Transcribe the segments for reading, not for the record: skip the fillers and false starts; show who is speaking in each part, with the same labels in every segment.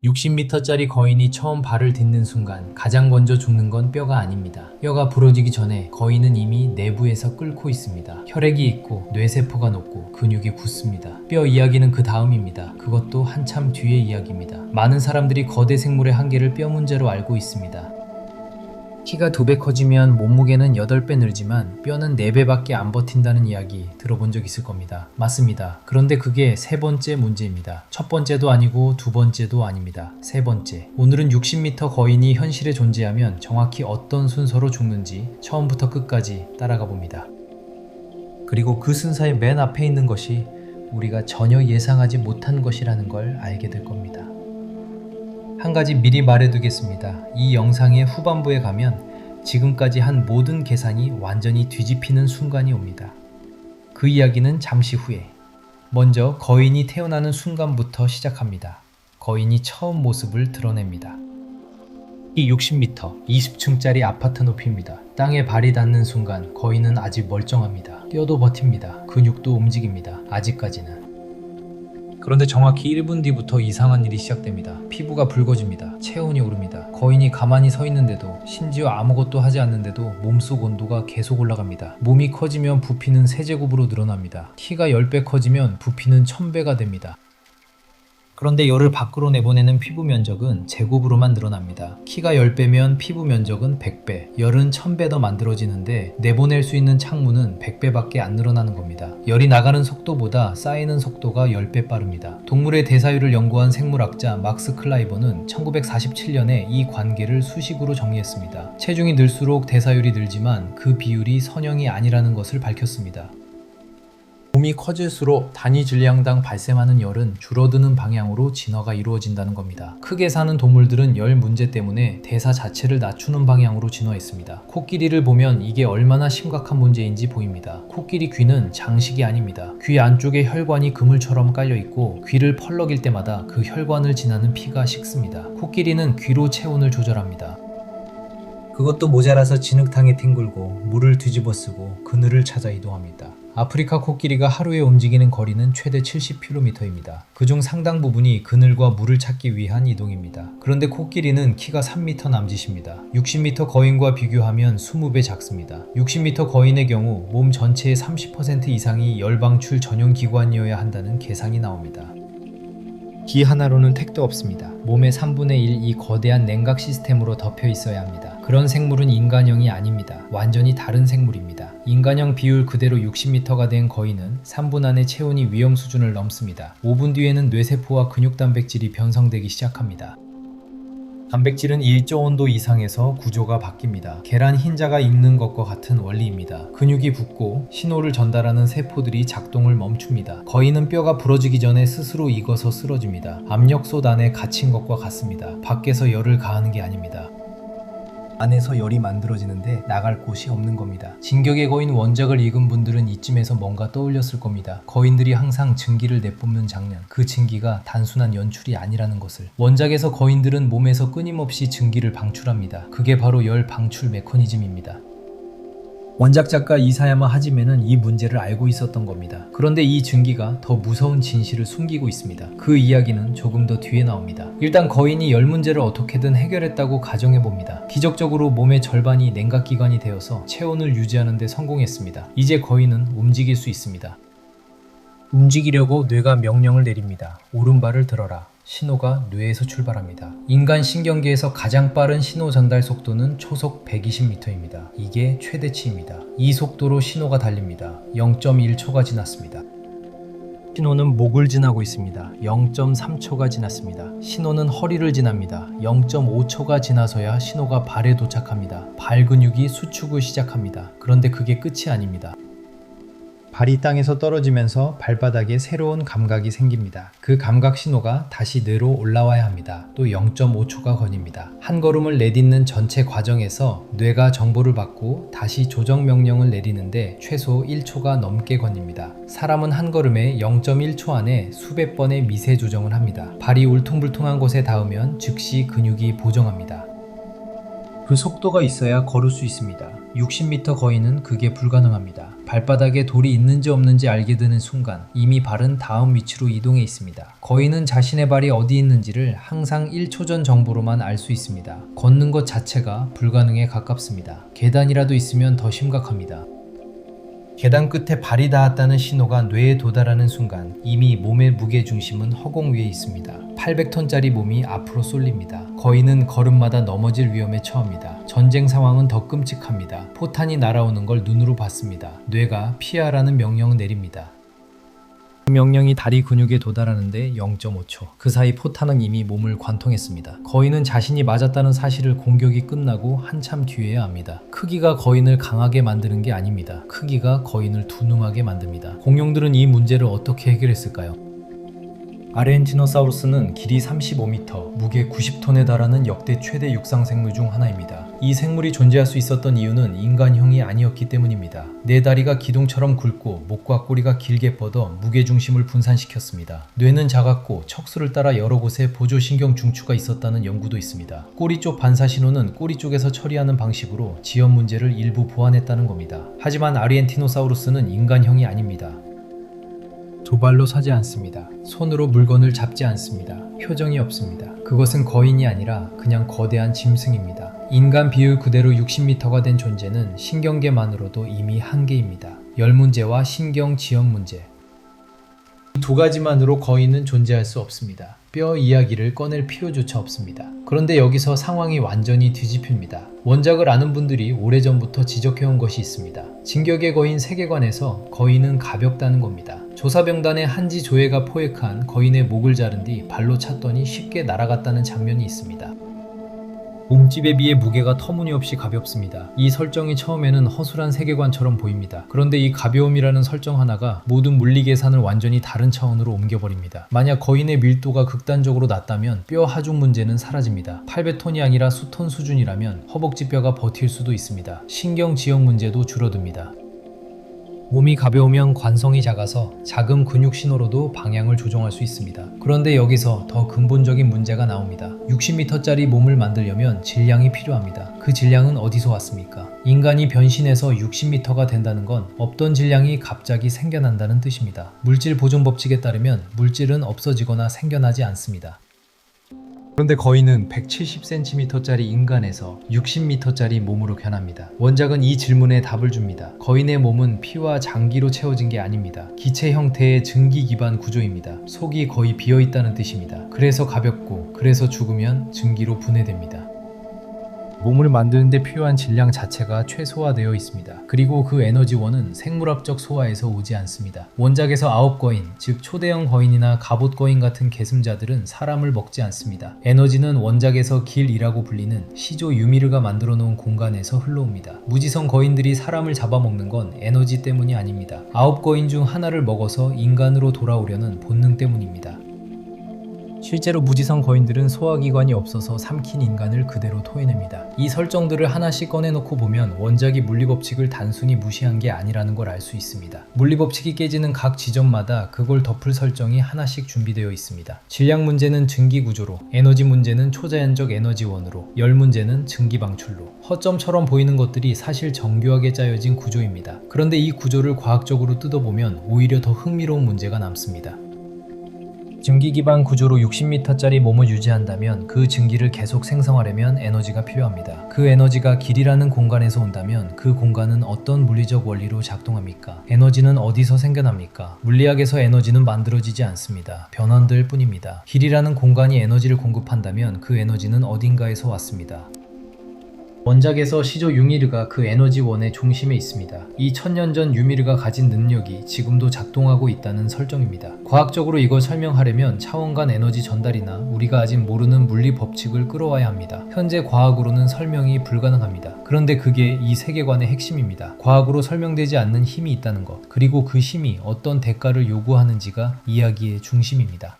Speaker 1: 60m짜리 거인이 처음 발을 딛는 순간 가장 먼저 죽는 건 뼈가 아닙니다. 뼈가 부러지기 전에 거인은 이미 내부에서 끓고 있습니다. 혈액이 있고 뇌세포가 녹고 근육이 굳습니다. 뼈 이야기는 그 다음입니다. 그것도 한참 뒤의 이야기입니다. 많은 사람들이 거대 생물의 한계를 뼈 문제로 알고 있습니다. 키가 2배 커지면 몸무게는 8배 늘지만 뼈는 4배밖에 안 버틴다는 이야기 들어본 적 있을 겁니다. 맞습니다. 그런데 그게 세 번째 문제입니다. 첫 번째도 아니고 두 번째도 아닙니다. 세 번째. 오늘은 60m 거인이 현실에 존재하면 정확히 어떤 순서로 죽는지 처음부터 끝까지 따라가 봅니다. 그리고 그 순서의 맨 앞에 있는 것이 우리가 전혀 예상하지 못한 것이라는 걸 알게 될 겁니다. 한 가지 미리 말해두겠습니다. 이 영상의 후반부에 가면 지금까지 한 모든 계산이 완전히 뒤집히는 순간이 옵니다. 그 이야기는 잠시 후에. 먼저 거인이 태어나는 순간부터 시작합니다. 거인이 처음 모습을 드러냅니다. 이 60m, 20층짜리 아파트 높이입니다. 땅에 발이 닿는 순간 거인은 아직 멀쩡합니다. 뼈도 버팁니다. 근육도 움직입니다. 아직까지는. 그런데 정확히 1분 뒤부터 이상한 일이 시작됩니다. 피부가 붉어집니다. 체온이 오릅니다. 거인이 가만히 서 있는데도, 심지어 아무것도 하지 않는데도 몸속 온도가 계속 올라갑니다. 몸이 커지면 부피는 3제곱으로 늘어납니다. 키가 10배 커지면 부피는 1000배가 됩니다. 그런데 열을 밖으로 내보내는 피부 면적은 제곱으로만 늘어납니다. 키가 10배면 피부 면적은 100배, 열은 1000배 더 만들어지는데 내보낼 수 있는 창문은 100배밖에 안 늘어나는 겁니다. 열이 나가는 속도보다 쌓이는 속도가 10배 빠릅니다. 동물의 대사율을 연구한 생물학자 막스 클라이버는 1947년에 이 관계를 수식으로 정리했습니다. 체중이 늘수록 대사율이 늘지만 그 비율이 선형이 아니라는 것을 밝혔습니다. 몸이 커질수록 단위 질량당 발생하는 열은 줄어드는 방향으로 진화가 이루어진다는 겁니다. 크게 사는 동물들은 열 문제 때문에 대사 자체를 낮추는 방향으로 진화했습니다. 코끼리를 보면 이게 얼마나 심각한 문제인지 보입니다. 코끼리 귀는 장식이 아닙니다. 귀 안쪽에 혈관이 그물처럼 깔려있고 귀를 펄럭일 때마다 그 혈관을 지나는 피가 식습니다. 코끼리는 귀로 체온을 조절합니다. 그것도 모자라서 진흙탕에 뒹굴고 물을 뒤집어 쓰고 그늘을 찾아 이동합니다. 아프리카 코끼리가 하루에 움직이는 거리는 최대 70km입니다. 그중 상당 부분이 그늘과 물을 찾기 위한 이동입니다. 그런데 코끼리는 키가 3m 남짓입니다. 60m 거인과 비교하면 20배 작습니다. 60m 거인의 경우 몸 전체의 30% 이상이 열방출 전용 기관이어야 한다는 계산이 나옵니다. 기 하나로는 택도 없습니다. 몸의 3분의 1 이 거대한 냉각 시스템으로 덮여 있어야 합니다. 그런 생물은 인간형이 아닙니다. 완전히 다른 생물입니다. 인간형 비율 그대로 60m가 된 거인은 3분 안에 체온이 위험 수준을 넘습니다. 5분 뒤에는 뇌세포와 근육 단백질이 변성되기 시작합니다. 단백질은 일조 온도 이상에서 구조가 바뀝니다. 계란 흰자가 익는 것과 같은 원리입니다. 근육이 붙고 신호를 전달하는 세포들이 작동을 멈춥니다. 거인은 뼈가 부러지기 전에 스스로 익어서 쓰러집니다. 압력솥 안에 갇힌 것과 같습니다. 밖에서 열을 가하는 게 아닙니다. 안에서 열이 만들어지는데 나갈 곳이 없는 겁니다. 진격의 거인 원작을 읽은 분들은 이쯤에서 뭔가 떠올렸을 겁니다. 거인들이 항상 증기를 내뿜는 장면, 그 증기가 단순한 연출이 아니라는 것을. 원작에서 거인들은 몸에서 끊임없이 증기를 방출합니다. 그게 바로 열 방출 메커니즘입니다. 원작 작가 이사야마 하지메는 이 문제를 알고 있었던 겁니다. 그런데 이 증기가 더 무서운 진실을 숨기고 있습니다. 그 이야기는 조금 더 뒤에 나옵니다. 일단 거인이 열 문제를 어떻게든 해결했다고 가정해봅니다. 기적적으로 몸의 절반이 냉각기관이 되어서 체온을 유지하는 데 성공했습니다. 이제 거인은 움직일 수 있습니다. 움직이려고 뇌가 명령을 내립니다. 오른발을 들어라. 신호가 뇌에서 출발합니다. 인간 신경계에서 가장 빠른 신호 전달 속도는 초속 120m입니다. 이게 최대치입니다. 이 속도로 신호가 달립니다. 0.1초가 지났습니다. 신호는 목을 지나고 있습니다. 0.3초가 지났습니다. 신호는 허리를 지납니다. 0.5초가 지나서야 신호가 발에 도착합니다. 발 근육이 수축을 시작합니다. 그런데 그게 끝이 아닙니다. 발이 땅에서 떨어지면서 발바닥에 새로운 감각이 생깁니다. 그 감각 신호가 다시 뇌로 올라와야 합니다. 또 0.5초가 걸립니다. 한 걸음을 내딛는 전체 과정에서 뇌가 정보를 받고 다시 조정 명령을 내리는데 최소 1초가 넘게 걸립니다. 사람은 한 걸음에 0.1초 안에 수백 번의 미세 조정을 합니다. 발이 울퉁불퉁한 곳에 닿으면 즉시 근육이 보정합니다. 그 속도가 있어야 걸을 수 있습니다. 60m 거인은 그게 불가능합니다. 발바닥에 돌이 있는지 없는지 알게 되는 순간 이미 발은 다음 위치로 이동해 있습니다. 거인은 자신의 발이 어디 있는지를 항상 1초 전 정보로만 알 수 있습니다. 걷는 것 자체가 불가능에 가깝습니다. 계단이라도 있으면 더 심각합니다. 계단 끝에 발이 닿았다는 신호가 뇌에 도달하는 순간 이미 몸의 무게중심은 허공 위에 있습니다. 800톤짜리 몸이 앞으로 쏠립니다. 거인은 걸음마다 넘어질 위험에 처합니다. 전쟁 상황은 더 끔찍합니다. 포탄이 날아오는 걸 눈으로 봤습니다. 뇌가 피하라는 명령을 내립니다. 그 명령이 다리 근육에 도달하는데 0.5초. 그 사이 포탄은 이미 몸을 관통했습니다. 거인은 자신이 맞았다는 사실을 공격이 끝나고 한참 뒤에야 압니다. 크기가 거인을 강하게 만드는 게 아닙니다. 크기가 거인을 둔감하게 만듭니다. 공룡들은 이 문제를 어떻게 해결했을까요? 아르헨티노사우루스는 길이 35m, 무게 90톤에 달하는 역대 최대 육상 생물 중 하나입니다. 이 생물이 존재할 수 있었던 이유는 인간형이 아니었기 때문입니다. 네 다리가 기둥처럼 굵고 목과 꼬리가 길게 뻗어 무게중심을 분산시켰습니다. 뇌는 작았고 척수를 따라 여러 곳에 보조신경 중추가 있었다는 연구도 있습니다. 꼬리 쪽 반사신호는 꼬리 쪽에서 처리하는 방식으로 지연 문제를 일부 보완했다는 겁니다. 하지만 아르헨티노사우루스는 인간형이 아닙니다. 두 발로 서지 않습니다. 손으로 물건을 잡지 않습니다. 표정이 없습니다. 그것은 거인이 아니라 그냥 거대한 짐승입니다. 인간 비율 그대로 60m가 된 존재는 신경계만으로도 이미 한계입니다. 열 문제와 신경 지연 문제. 이 두 가지만으로 거인은 존재할 수 없습니다. 뼈 이야기를 꺼낼 필요조차 없습니다. 그런데 여기서 상황이 완전히 뒤집힙니다. 원작을 아는 분들이 오래전부터 지적해온 것이 있습니다. 진격의 거인 세계관에서 거인은 가볍다는 겁니다. 조사병단의 한지 조회가 포획한 거인의 목을 자른 뒤 발로 찼더니 쉽게 날아갔다는 장면이 있습니다. 몸집에 비해 무게가 터무니없이 가볍습니다. 이 설정이 처음에는 허술한 세계관처럼 보입니다. 그런데 이 가벼움이라는 설정 하나가 모든 물리 계산을 완전히 다른 차원으로 옮겨버립니다. 만약 거인의 밀도가 극단적으로 낮다면 뼈 하중 문제는 사라집니다. 800톤이 아니라 수톤 수준이라면 허벅지 뼈가 버틸 수도 있습니다. 신경 지역 문제도 줄어듭니다. 몸이 가벼우면 관성이 작아서 작은 근육 신호로도 방향을 조정할 수 있습니다. 그런데 여기서 더 근본적인 문제가 나옵니다. 60m짜리 몸을 만들려면 질량이 필요합니다. 그 질량은 어디서 왔습니까? 인간이 변신해서 60m가 된다는 건 없던 질량이 갑자기 생겨난다는 뜻입니다. 물질 보존 법칙에 따르면 물질은 없어지거나 생겨나지 않습니다. 그런데 거인은 170cm짜리 인간에서 60m짜리 몸으로 변합니다. 원작은 이 질문에 답을 줍니다. 거인의 몸은 피와 장기로 채워진 게 아닙니다. 기체 형태의 증기 기반 구조입니다. 속이 거의 비어있다는 뜻입니다. 그래서 가볍고 그래서 죽으면 증기로 분해됩니다. 몸을 만드는데 필요한 질량 자체가 최소화되어 있습니다. 그리고 그 에너지원은 생물학적 소화에서 오지 않습니다. 원작에서 아홉거인, 즉 초대형 거인이나 갑옷거인 같은 계승자들은 사람을 먹지 않습니다. 에너지는 원작에서 길이라고 불리는 시조 유미르가 만들어 놓은 공간에서 흘러옵니다. 무지성 거인들이 사람을 잡아먹는 건 에너지 때문이 아닙니다. 아홉거인 중 하나를 먹어서 인간으로 돌아오려는 본능 때문입니다. 실제로 무지성 거인들은 소화기관이 없어서 삼킨 인간을 그대로 토해냅니다. 이 설정들을 하나씩 꺼내놓고 보면 원작이 물리법칙을 단순히 무시한 게 아니라는 걸 알 수 있습니다. 물리법칙이 깨지는 각 지점마다 그걸 덮을 설정이 하나씩 준비되어 있습니다. 질량 문제는 증기구조로, 에너지 문제는 초자연적 에너지원으로, 열 문제는 증기방출로. 허점처럼 보이는 것들이 사실 정교하게 짜여진 구조입니다. 그런데 이 구조를 과학적으로 뜯어보면 오히려 더 흥미로운 문제가 남습니다. 증기 기반 구조로 60m짜리 몸을 유지한다면 그 증기를 계속 생성하려면 에너지가 필요합니다. 그 에너지가 길이라는 공간에서 온다면 그 공간은 어떤 물리적 원리로 작동합니까? 에너지는 어디서 생겨납니까? 물리학에서 에너지는 만들어지지 않습니다. 변환될 뿐입니다. 길이라는 공간이 에너지를 공급한다면 그 에너지는 어딘가에서 왔습니다. 원작에서 시조 유미르가 그 에너지원의 중심에 있습니다. 이 천년 전 유미르가 가진 능력이 지금도 작동하고 있다는 설정입니다. 과학적으로 이걸 설명하려면 차원 간 에너지 전달이나 우리가 아직 모르는 물리 법칙을 끌어와야 합니다. 현재 과학으로는 설명이 불가능합니다. 그런데 그게 이 세계관의 핵심입니다. 과학으로 설명되지 않는 힘이 있다는 것, 그리고 그 힘이 어떤 대가를 요구하는지가 이야기의 중심입니다.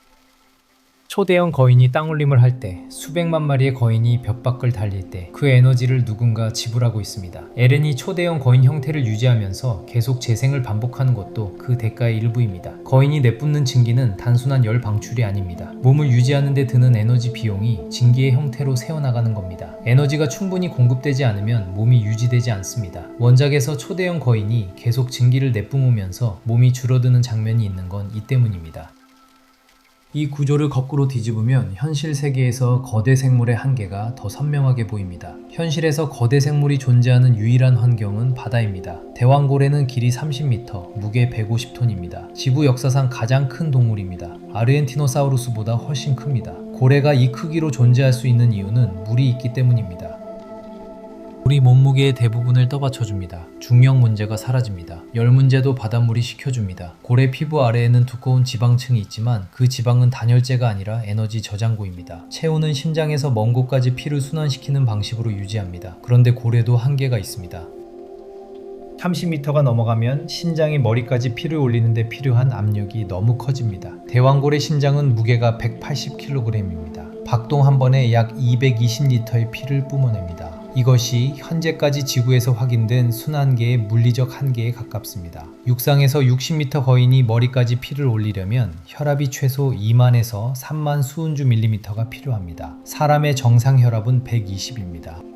Speaker 1: 초대형 거인이 땅올림을 할 때, 수백만 마리의 거인이 벽 밖을 달릴 때 그 에너지를 누군가 지불하고 있습니다. 에렌이 초대형 거인 형태를 유지하면서 계속 재생을 반복하는 것도 그 대가의 일부입니다. 거인이 내뿜는 증기는 단순한 열 방출이 아닙니다. 몸을 유지하는 데 드는 에너지 비용이 증기의 형태로 새어나가는 겁니다. 에너지가 충분히 공급되지 않으면 몸이 유지되지 않습니다. 원작에서 초대형 거인이 계속 증기를 내뿜으면서 몸이 줄어드는 장면이 있는 건 이 때문입니다. 이 구조를 거꾸로 뒤집으면 현실 세계에서 거대 생물의 한계가 더 선명하게 보입니다. 현실에서 거대 생물이 존재하는 유일한 환경은 바다입니다. 대왕고래는 길이 30m, 무게 150톤입니다. 지구 역사상 가장 큰 동물입니다. 아르헨티노사우루스보다 훨씬 큽니다. 고래가 이 크기로 존재할 수 있는 이유는 물이 있기 때문입니다. 우리 몸무게의 대부분을 떠받쳐줍니다. 중력 문제가 사라집니다. 열 문제도 바닷물이 식혀줍니다. 고래 피부 아래에는 두꺼운 지방층이 있지만 그 지방은 단열재가 아니라 에너지 저장고입니다. 체온은 심장에서 먼 곳까지 피를 순환시키는 방식으로 유지합니다. 그런데 고래도 한계가 있습니다. 30m가 넘어가면 심장이 머리까지 피를 올리는데 필요한 압력이 너무 커집니다. 대왕고래 심장은 무게가 180kg입니다. 박동 한 번에 약 220리터의 피를 뿜어냅니다. 이것이 현재까지 지구에서 확인된 순환계의 물리적 한계에 가깝습니다. 육상에서 60m 거인이 머리까지 피를 올리려면 혈압이 최소 2만에서 3만 수운주 밀리미터가 필요합니다. 사람의 정상 혈압은 120입니다.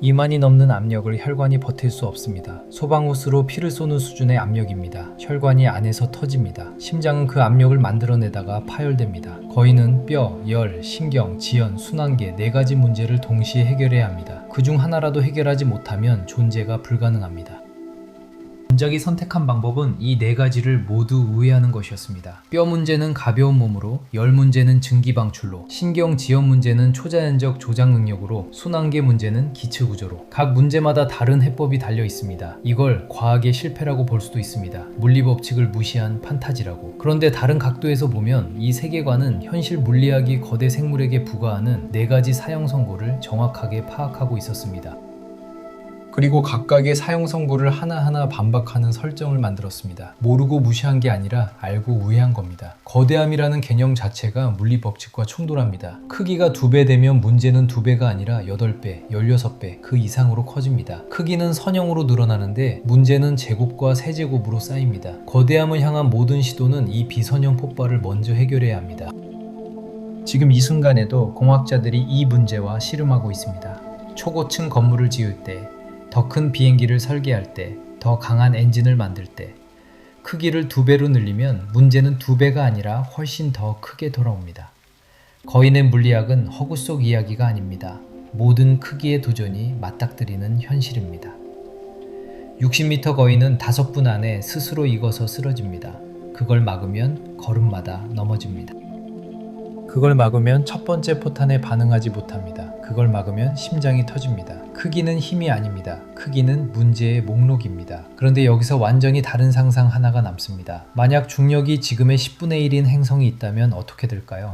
Speaker 1: 2만이 넘는 압력을 혈관이 버틸 수 없습니다. 소방호스로 피를 쏘는 수준의 압력입니다. 혈관이 안에서 터집니다. 심장은 그 압력을 만들어내다가 파열됩니다. 거인은 뼈, 열, 신경, 지연, 순환계 4가지 문제를 동시에 해결해야 합니다. 그중 하나라도 해결하지 못하면 존재가 불가능합니다. 원작이 선택한 방법은 이 4가지를 모두 우회하는 것이었습니다. 뼈 문제는 가벼운 몸으로, 열 문제는 증기 방출로, 신경 지연 문제는 초자연적 조작 능력으로, 순환계 문제는 기체 구조로. 각 문제마다 다른 해법이 달려 있습니다. 이걸 과학의 실패라고 볼 수도 있습니다. 물리 법칙을 무시한 판타지라고. 그런데 다른 각도에서 보면 이 세계관은 현실 물리학이 거대 생물에게 부과하는 4가지 사형 선고를 정확하게 파악하고 있었습니다. 그리고 각각의 사형 선고를 하나하나 반박하는 설정을 만들었습니다. 모르고 무시한 게 아니라 알고 우회한 겁니다. 거대함이라는 개념 자체가 물리 법칙과 충돌합니다. 크기가 2배 되면 문제는 2배가 아니라 8배, 16배, 그 이상으로 커집니다. 크기는 선형으로 늘어나는데 문제는 제곱과 세제곱으로 쌓입니다. 거대함을 향한 모든 시도는 이 비선형 폭발을 먼저 해결해야 합니다. 지금 이 순간에도 공학자들이 이 문제와 씨름하고 있습니다. 초고층 건물을 지을 때, 더 큰 비행기를 설계할 때, 더 강한 엔진을 만들 때 크기를 2배로 늘리면 문제는 2배가 아니라 훨씬 더 크게 돌아옵니다. 거인의 물리학은 허구 속 이야기가 아닙니다. 모든 크기의 도전이 맞닥뜨리는 현실입니다. 60m 거인은 5분 안에 스스로 익어서 쓰러집니다. 그걸 막으면 걸음마다 넘어집니다. 그걸 막으면 첫 번째 포탄에 반응하지 못합니다. 그걸 막으면 심장이 터집니다. 크기는 힘이 아닙니다. 크기는 문제의 목록입니다. 그런데 여기서 완전히 다른 상상 하나가 남습니다. 만약 중력이 지금의 10분의 1인 행성이 있다면 어떻게 될까요?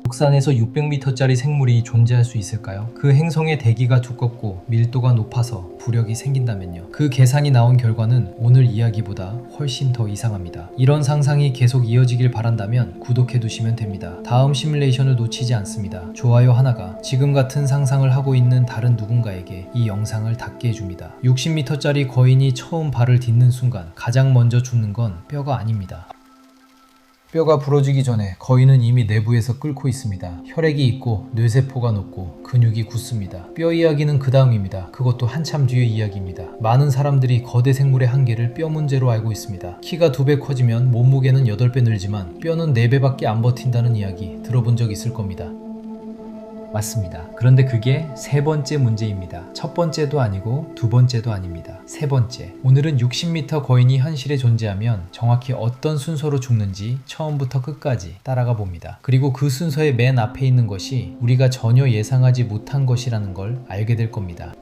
Speaker 1: 북산에서 600m짜리 생물이 존재할 수 있을까요? 그 행성의 대기가 두껍고 밀도가 높아서 부력이 생긴다면요. 그 계산이 나온 결과는 오늘 이야기보다 훨씬 더 이상합니다. 이런 상상이 계속 이어지길 바란다면 구독해두시면 됩니다. 다음 시뮬레이션을 놓치지 않습니다. 좋아요 하나가 지금 같은 상상을 하고 있는 다른 누군가에게 이 영상을 닿게 해줍니다. 60m짜리 거인이 처음 발을 딛는 순간 가장 먼저 죽는 건 뼈가 아닙니다. 뼈가 부러지기 전에 거인은 이미 내부에서 끓고 있습니다. 혈액이 있고 뇌세포가 녹고 근육이 굳습니다. 뼈 이야기는 그 다음입니다. 그것도 한참 뒤의 이야기입니다. 많은 사람들이 거대 생물의 한계를 뼈 문제로 알고 있습니다. 키가 2배 커지면 몸무게는 8배 늘지만 뼈는 4배밖에 안 버틴다는 이야기 들어본 적 있을 겁니다. 맞습니다. 그런데 그게 3번째 문제입니다. 첫 번째도 아니고 2번째도 아닙니다. 3번째. 오늘은 60m 거인이 현실에 존재하면 정확히 어떤 순서로 죽는지 처음부터 끝까지 따라가 봅니다. 그리고 그 순서의 맨 앞에 있는 것이 우리가 전혀 예상하지 못한 것이라는 걸 알게 될 겁니다.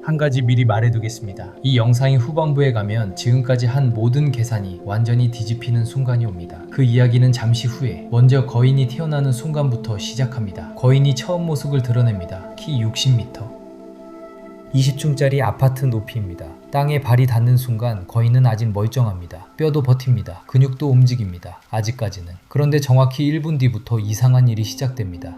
Speaker 1: 한 가지 미리 말해두겠습니다. 이 영상의 후반부에 가면 지금까지 한 모든 계산이 완전히 뒤집히는 순간이 옵니다. 그 이야기는 잠시 후에 먼저 거인이 태어나는 순간부터 시작합니다. 거인이 처음 모습을 드러냅니다. 키 60m. 20층짜리 아파트 높이입니다. 땅에 발이 닿는 순간 거인은 아직 멀쩡합니다. 뼈도 버팁니다. 근육도 움직입니다. 아직까지는. 그런데 정확히 1분 뒤부터 이상한 일이 시작됩니다.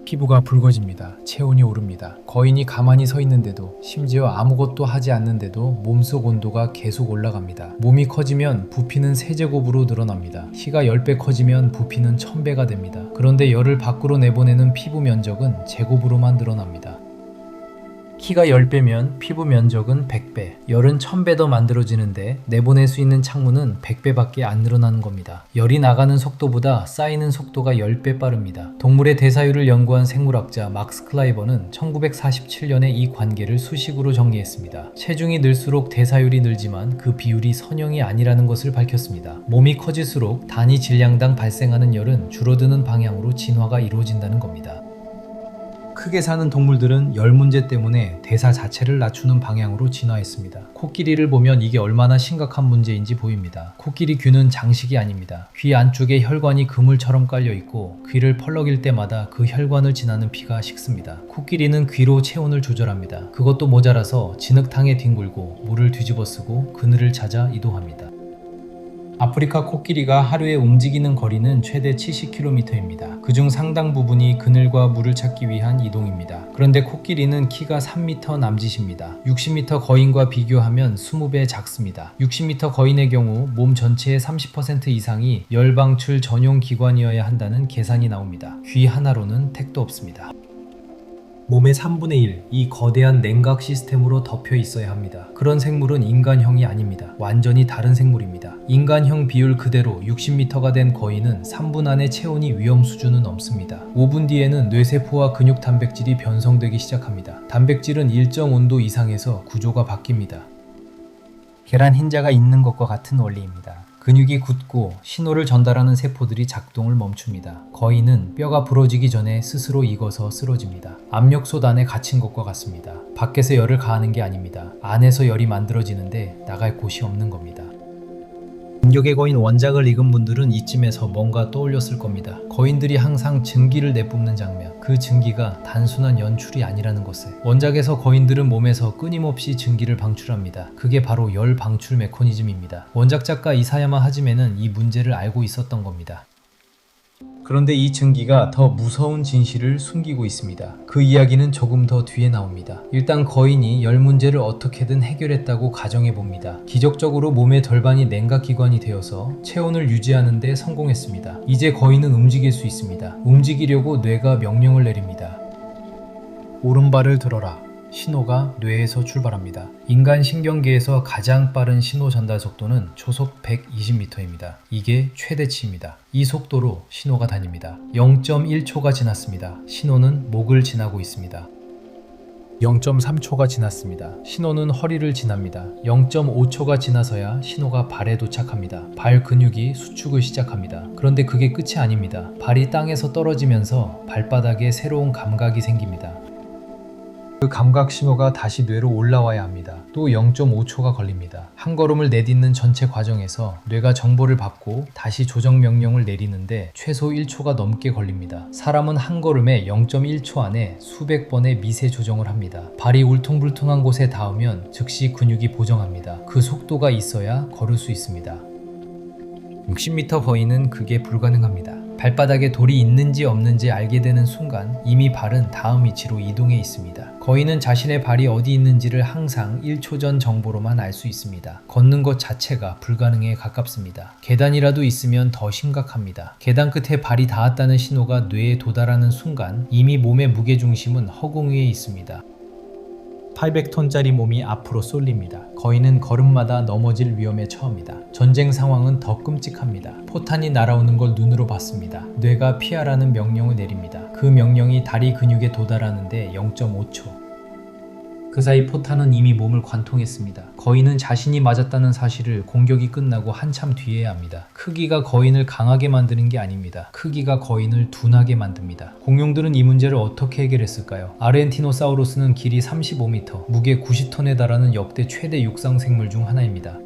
Speaker 1: 피부가 붉어집니다. 체온이 오릅니다. 거인이 가만히 서 있는데도, 심지어 아무것도 하지 않는데도 몸속 온도가 계속 올라갑니다. 몸이 커지면 부피는 3제곱으로 늘어납니다. 키가 10배 커지면 부피는 1000배가 됩니다. 그런데 열을 밖으로 내보내는 피부 면적은 제곱으로만 늘어납니다. 키가 10배면 피부 면적은 100배, 열은 1000배 더 만들어지는데 내보낼 수 있는 창문은 100배밖에 안 늘어나는 겁니다. 열이 나가는 속도보다 쌓이는 속도가 10배 빠릅니다. 동물의 대사율을 연구한 생물학자 막스 클라이버는 1947년에 이 관계를 수식으로 정리했습니다. 체중이 늘수록 대사율이 늘지만 그 비율이 선형이 아니라는 것을 밝혔습니다. 몸이 커질수록 단위 질량당 발생하는 열은 줄어드는 방향으로 진화가 이루어진다는 겁니다. 크게 사는 동물들은 열 문제 때문에 대사 자체를 낮추는 방향으로 진화했습니다. 코끼리를 보면 이게 얼마나 심각한 문제인지 보입니다. 코끼리 귀는 장식이 아닙니다. 귀 안쪽에 혈관이 그물처럼 깔려 있고 귀를 펄럭일 때마다 그 혈관을 지나는 피가 식습니다. 코끼리는 귀로 체온을 조절합니다. 그것도 모자라서 진흙탕에 뒹굴고 물을 뒤집어 쓰고 그늘을 찾아 이동합니다. 아프리카 코끼리가 하루에 움직이는 거리는 최대 70km입니다. 그중 상당 부분이 그늘과 물을 찾기 위한 이동입니다. 그런데 코끼리는 키가 3m 남짓입니다. 60m 거인과 비교하면 20배 작습니다. 60m 거인의 경우 몸 전체의 30% 이상이 열 방출 전용 기관이어야 한다는 계산이 나옵니다. 귀 하나로는 택도 없습니다. 몸의 3분의 1, 이 거대한 냉각 시스템으로 덮여 있어야 합니다. 그런 생물은 인간형이 아닙니다. 완전히 다른 생물입니다. 인간형 비율 그대로 60m가 된 거인은 3분 안에 체온이 위험 수준은 넘습니다. 5분 뒤에는 뇌세포와 근육 단백질이 변성되기 시작합니다. 단백질은 일정 온도 이상에서 구조가 바뀝니다. 계란 흰자가 있는 것과 같은 원리입니다. 근육이 굳고 신호를 전달하는 세포들이 작동을 멈춥니다. 거인은 뼈가 부러지기 전에 스스로 익어서 쓰러집니다. 압력솥 안에 갇힌 것과 같습니다. 밖에서 열을 가하는 게 아닙니다. 안에서 열이 만들어지는데 나갈 곳이 없는 겁니다. 진격의 거인 원작을 읽은 분들은 이쯤에서 뭔가 떠올렸을 겁니다. 거인들이 항상 증기를 내뿜는 장면, 그 증기가 단순한 연출이 아니라는 것을. 원작에서 거인들은 몸에서 끊임없이 증기를 방출합니다. 그게 바로 열 방출 메커니즘입니다. 원작 작가 이사야마 하지메는 이 문제를 알고 있었던 겁니다. 그런데 이 증기가 더 무서운 진실을 숨기고 있습니다. 그 이야기는 조금 더 뒤에 나옵니다. 일단 거인이 열 문제를 어떻게든 해결했다고 가정해봅니다. 기적적으로 몸의 절반이 냉각기관이 되어서 체온을 유지하는 데 성공했습니다. 이제 거인은 움직일 수 있습니다. 움직이려고 뇌가 명령을 내립니다. 오른발을 들어라. 신호가 뇌에서 출발합니다. 인간 신경계에서 가장 빠른 신호 전달 속도는 초속 120m입니다. 이게 최대치입니다. 이 속도로 신호가 다닙니다. 0.1초가 지났습니다. 신호는 목을 지나고 있습니다. 0.3초가 지났습니다. 신호는 허리를 지납니다. 0.5초가 지나서야 신호가 발에 도착합니다. 발 근육이 수축을 시작합니다. 그런데 그게 끝이 아닙니다. 발이 땅에서 떨어지면서 발바닥에 새로운 감각이 생깁니다. 그 감각 신호가 다시 뇌로 올라와야 합니다. 또 0.5초가 걸립니다. 한 걸음을 내딛는 전체 과정에서 뇌가 정보를 받고 다시 조정 명령을 내리는데 최소 1초가 넘게 걸립니다. 사람은 한 걸음에 0.1초 안에 수백 번의 미세 조정을 합니다. 발이 울퉁불퉁한 곳에 닿으면 즉시 근육이 보정합니다. 그 속도가 있어야 걸을 수 있습니다. 60m 거인은 그게 불가능합니다. 발바닥에 돌이 있는지 없는지 알게 되는 순간 이미 발은 다음 위치로 이동해 있습니다. 거인은 자신의 발이 어디 있는지를 항상 1초 전 정보로만 알 수 있습니다. 걷는 것 자체가 불가능에 가깝습니다. 계단이라도 있으면 더 심각합니다. 계단 끝에 발이 닿았다는 신호가 뇌에 도달하는 순간 이미 몸의 무게중심은 허공 위에 있습니다. 800톤짜리 몸이 앞으로 쏠립니다. 거인은 걸음마다 넘어질 위험에 처합니다. 전쟁 상황은 더 끔찍합니다. 포탄이 날아오는 걸 눈으로 봤습니다. 뇌가 피하라는 명령을 내립니다. 그 명령이 다리 근육에 도달하는데 0.5초. 그 사이 포탄은 이미 몸을 관통했습니다. 거인은 자신이 맞았다는 사실을 공격이 끝나고 한참 뒤에야 합니다. 크기가 거인을 강하게 만드는 게 아닙니다. 크기가 거인을 둔하게 만듭니다. 공룡들은 이 문제를 어떻게 해결했을까요? 아르헨티노사우루스는 길이 35m, 무게 90톤에 달하는 역대 최대 육상 생물 중 하나입니다.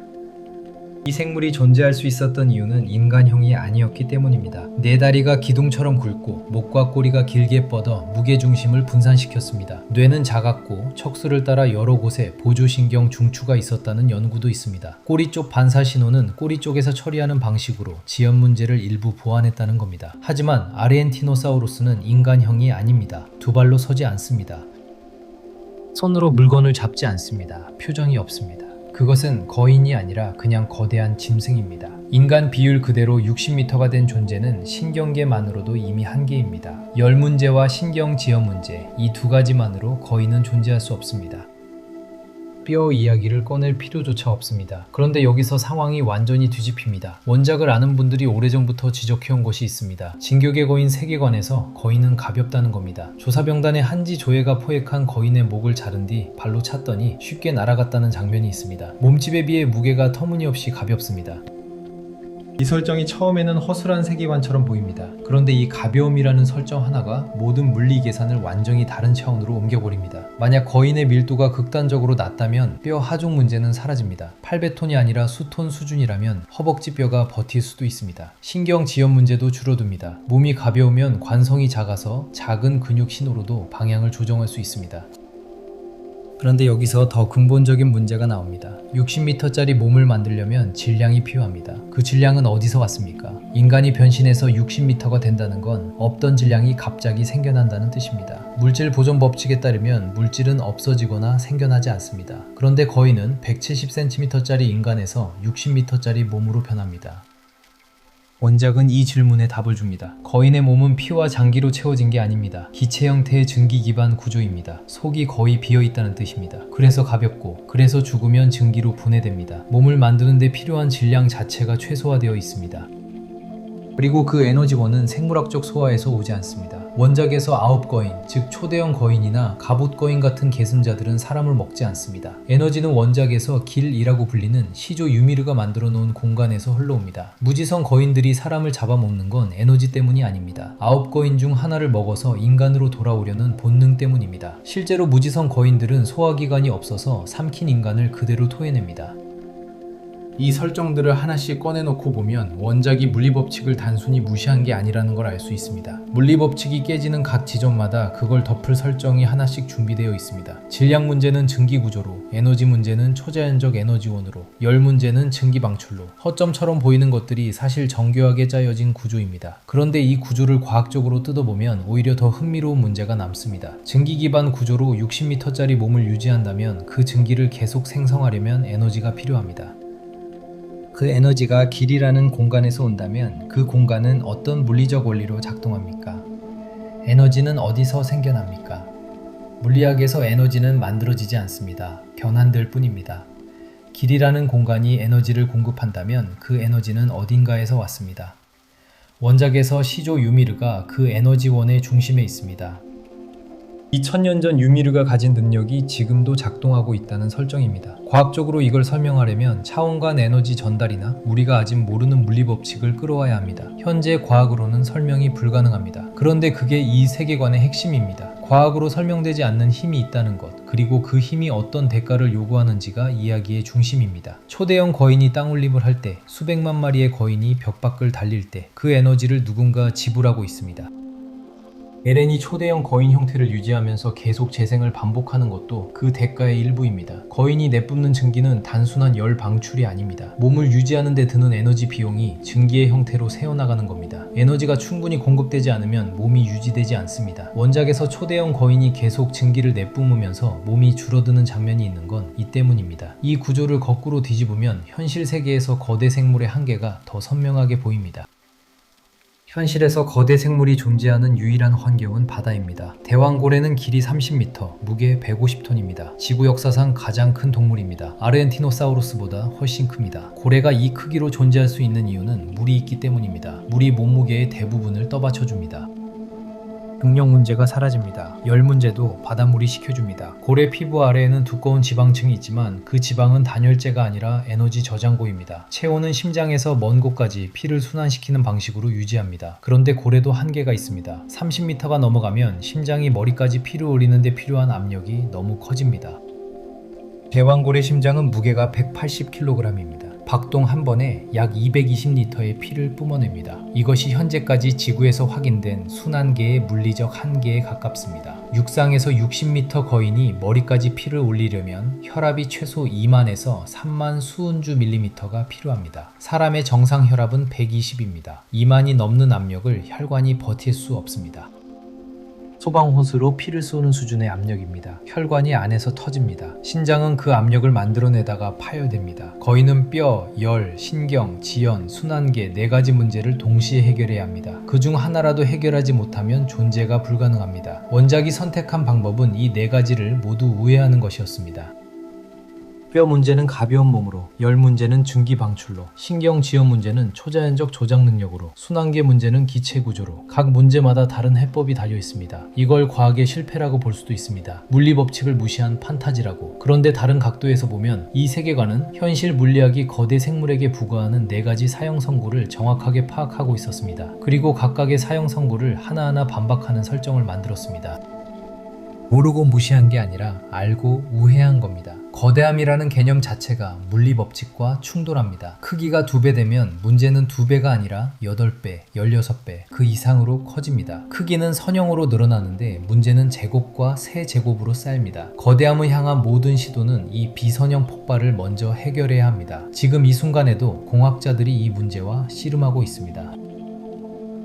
Speaker 1: 이 생물이 존재할 수 있었던 이유는 인간형이 아니었기 때문입니다. 네 다리가 기둥처럼 굵고 목과 꼬리가 길게 뻗어 무게중심을 분산시켰습니다. 뇌는 작았고 척수를 따라 여러 곳에 보조신경 중추가 있었다는 연구도 있습니다. 꼬리 쪽 반사 신호는 꼬리 쪽에서 처리하는 방식으로 지연 문제를 일부 보완했다는 겁니다. 하지만 아르헨티노사우루스는 인간형이 아닙니다. 두 발로 서지 않습니다. 손으로 물건을 잡지 않습니다. 표정이 없습니다. 그것은 거인이 아니라 그냥 거대한 짐승입니다. 인간 비율 그대로 60m가 된 존재는 신경계만으로도 이미 한계입니다. 열 문제와 신경 지연 문제, 이 두 가지만으로 거인은 존재할 수 없습니다. 뼈 이야기를 꺼낼 필요조차 없습니다. 그런데 여기서 상황이 완전히 뒤집힙니다. 원작을 아는 분들이 오래전부터 지적해온 것이 있습니다. 진격의 거인 세계관에서 거인은 가볍다는 겁니다. 조사병단의 한지 조예가 포획한 거인의 목을 자른 뒤 발로 찼더니 쉽게 날아갔다는 장면이 있습니다. 몸집에 비해 무게가 터무니없이 가볍습니다. 이 설정이 처음에는 허술한 세계관처럼 보입니다. 그런데 이 가벼움이라는 설정 하나가 모든 물리 계산을 완전히 다른 차원으로 옮겨버립니다. 만약 거인의 밀도가 극단적으로 낮다면 뼈 하중 문제는 사라집니다. 800톤이 아니라 수톤 수준이라면 허벅지 뼈가 버틸 수도 있습니다. 신경 지연 문제도 줄어듭니다. 몸이 가벼우면 관성이 작아서 작은 근육 신호로도 방향을 조정할 수 있습니다. 그런데 여기서 더 근본적인 문제가 나옵니다. 60m짜리 몸을 만들려면 질량이 필요합니다. 그 질량은 어디서 왔습니까? 인간이 변신해서 60m가 된다는 건 없던 질량이 갑자기 생겨난다는 뜻입니다. 물질 보존 법칙에 따르면 물질은 없어지거나 생겨나지 않습니다. 그런데 거인은 170cm짜리 인간에서 60m짜리 몸으로 변합니다. 원작은 이 질문에 답을 줍니다. 거인의 몸은 피와 장기로 채워진 게 아닙니다. 기체 형태의 증기 기반 구조입니다. 속이 거의 비어있다는 뜻입니다. 그래서 가볍고, 그래서 죽으면 증기로 분해됩니다. 몸을 만드는 데 필요한 질량 자체가 최소화되어 있습니다. 그리고 그 에너지원은 생물학적 소화에서 오지 않습니다. 원작에서 아홉거인, 즉 초대형 거인이나 갑옷거인 같은 계승자들은 사람을 먹지 않습니다. 에너지는 원작에서 길이라고 불리는 시조 유미르가 만들어 놓은 공간에서 흘러옵니다. 무지성 거인들이 사람을 잡아먹는 건 에너지 때문이 아닙니다. 아홉거인 중 하나를 먹어서 인간으로 돌아오려는 본능 때문입니다. 실제로 무지성 거인들은 소화기관이 없어서 삼킨 인간을 그대로 토해냅니다. 이 설정들을 하나씩 꺼내놓고 보면 원작이 물리법칙을 단순히 무시한 게 아니라는 걸 알 수 있습니다. 물리법칙이 깨지는 각 지점마다 그걸 덮을 설정이 하나씩 준비되어 있습니다. 질량 문제는 증기구조로, 에너지 문제는 초자연적 에너지원으로, 열 문제는 증기방출로, 허점처럼 보이는 것들이 사실 정교하게 짜여진 구조입니다. 그런데 이 구조를 과학적으로 뜯어보면 오히려 더 흥미로운 문제가 남습니다. 증기 기반 구조로 60m짜리 몸을 유지한다면 그 증기를 계속 생성하려면 에너지가 필요합니다. 그 에너지가 길이라는 공간에서 온다면 그 공간은 어떤 물리적 원리로 작동합니까? 에너지는 어디서 생겨납니까? 물리학에서 에너지는 만들어지지 않습니다. 변환될 뿐입니다. 길이라는 공간이 에너지를 공급한다면 그 에너지는 어딘가에서 왔습니다. 원작에서 시조 유미르가 그 에너지원의 중심에 있습니다. 2000년 전 유미르가 가진 능력이 지금도 작동하고 있다는 설정입니다. 과학적으로 이걸 설명하려면 차원간 에너지 전달이나 우리가 아직 모르는 물리법칙을 끌어와야 합니다. 현재 과학으로는 설명이 불가능합니다. 그런데 그게 이 세계관의 핵심입니다. 과학으로 설명되지 않는 힘이 있다는 것, 그리고 그 힘이 어떤 대가를 요구하는지가 이야기의 중심입니다. 초대형 거인이 땅울림을 할 때, 수백만 마리의 거인이 벽 밖을 달릴 때 그 에너지를 누군가 지불하고 있습니다. 에렌이 초대형 거인 형태를 유지하면서 계속 재생을 반복하는 것도 그 대가의 일부입니다. 거인이 내뿜는 증기는 단순한 열 방출이 아닙니다. 몸을 유지하는 데 드는 에너지 비용이 증기의 형태로 새어나가는 겁니다. 에너지가 충분히 공급되지 않으면 몸이 유지되지 않습니다. 원작에서 초대형 거인이 계속 증기를 내뿜으면서 몸이 줄어드는 장면이 있는 건 이 때문입니다. 이 구조를 거꾸로 뒤집으면 현실 세계에서 거대 생물의 한계가 더 선명하게 보입니다. 현실에서 거대 생물이 존재하는 유일한 환경은 바다입니다. 대왕고래는 길이 30m, 무게 150톤입니다. 지구 역사상 가장 큰 동물입니다. 아르헨티노사우루스보다 훨씬 큽니다. 고래가 이 크기로 존재할 수 있는 이유는 물이 있기 때문입니다. 물이 몸무게의 대부분을 떠받쳐줍니다. 능력 문제가 사라집니다. 열 문제도 바닷물이 식혀줍니다. 고래 피부 아래에는 두꺼운 지방층이 있지만 그 지방은 단열재가 아니라 에너지 저장고입니다. 체온은 심장에서 먼 곳까지 피를 순환시키는 방식으로 유지합니다. 그런데 고래도 한계가 있습니다. 30m가 넘어가면 심장이 머리까지 피를 올리는 데 필요한 압력이 너무 커집니다. 대왕고래 심장은 무게가 180kg입니다. 박동 한 번에 약 220리터의 피를 뿜어냅니다. 이것이 현재까지 지구에서 확인된 순환계의 물리적 한계에 가깝습니다. 육상에서 60m 거인이 머리까지 피를 올리려면 혈압이 최소 2만에서 3만 수은주 밀리미터가 필요합니다. 사람의 정상 혈압은 120입니다. 2만이 넘는 압력을 혈관이 버틸 수 없습니다. 소방호스로 피를 쏘는 수준의 압력입니다. 혈관이 안에서 터집니다. 신장은 그 압력을 만들어내다가 파열됩니다. 거인은 뼈, 열, 신경, 지연, 순환계 4가지 문제를 동시에 해결해야 합니다. 그중 하나라도 해결하지 못하면 존재가 불가능합니다. 원작이 선택한 방법은 이 4가지를 모두 우회하는 것이었습니다. 뼈 문제는 가벼운 몸으로, 열 문제는 증기 방출로, 신경 지연 문제는 초자연적 조작 능력으로, 순환계 문제는 기체 구조로 각 문제마다 다른 해법이 달려 있습니다. 이걸 과학의 실패라고 볼 수도 있습니다. 물리 법칙을 무시한 판타지라고. 그런데 다른 각도에서 보면 이 세계관은 현실 물리학이 거대 생물에게 부과하는 4가지 사형 선고를 정확하게 파악하고 있었습니다. 그리고 각각의 사형 선고를 하나하나 반박하는 설정을 만들었습니다. 모르고 무시한 게 아니라 알고 우회한 겁니다. 거대함이라는 개념 자체가 물리 법칙과 충돌합니다. 크기가 2배 되면 문제는 2배가 아니라 8배, 16배, 그 이상으로 커집니다. 크기는 선형으로 늘어나는데 문제는 제곱과 세제곱으로 쌓입니다. 거대함을 향한 모든 시도는 이 비선형 폭발을 먼저 해결해야 합니다. 지금 이 순간에도 공학자들이 이 문제와 씨름하고 있습니다.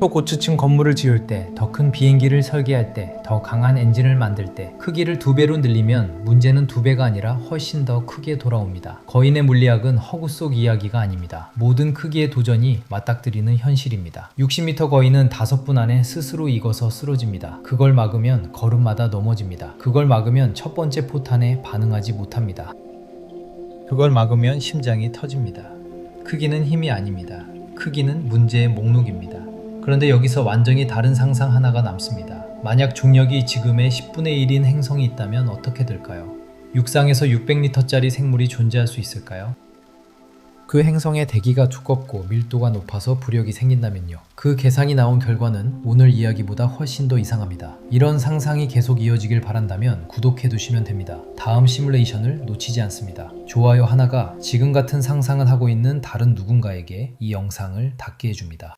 Speaker 1: 초고층 건물을 지을 때, 더 큰 비행기를 설계할 때, 더 강한 엔진을 만들 때 크기를 2배로 늘리면 문제는 2배가 아니라 훨씬 더 크게 돌아옵니다. 거인의 물리학은 허구 속 이야기가 아닙니다. 모든 크기의 도전이 맞닥뜨리는 현실입니다. 60m 거인은 5분 안에 스스로 익어서 쓰러집니다. 그걸 막으면 걸음마다 넘어집니다. 그걸 막으면 첫 번째 포탄에 반응하지 못합니다. 그걸 막으면 심장이 터집니다. 크기는 힘이 아닙니다. 크기는 문제의 목록입니다. 그런데 여기서 완전히 다른 상상 하나가 남습니다. 만약 중력이 지금의 10분의 1인 행성이 있다면 어떻게 될까요? 육상에서 600리터짜리 생물이 존재할 수 있을까요? 그 행성의 대기가 두껍고 밀도가 높아서 부력이 생긴다면요. 그 계산이 나온 결과는 오늘 이야기보다 훨씬 더 이상합니다. 이런 상상이 계속 이어지길 바란다면 구독해두시면 됩니다. 다음 시뮬레이션을 놓치지 않습니다. 좋아요 하나가 지금 같은 상상을 하고 있는 다른 누군가에게 이 영상을 닿게 해줍니다.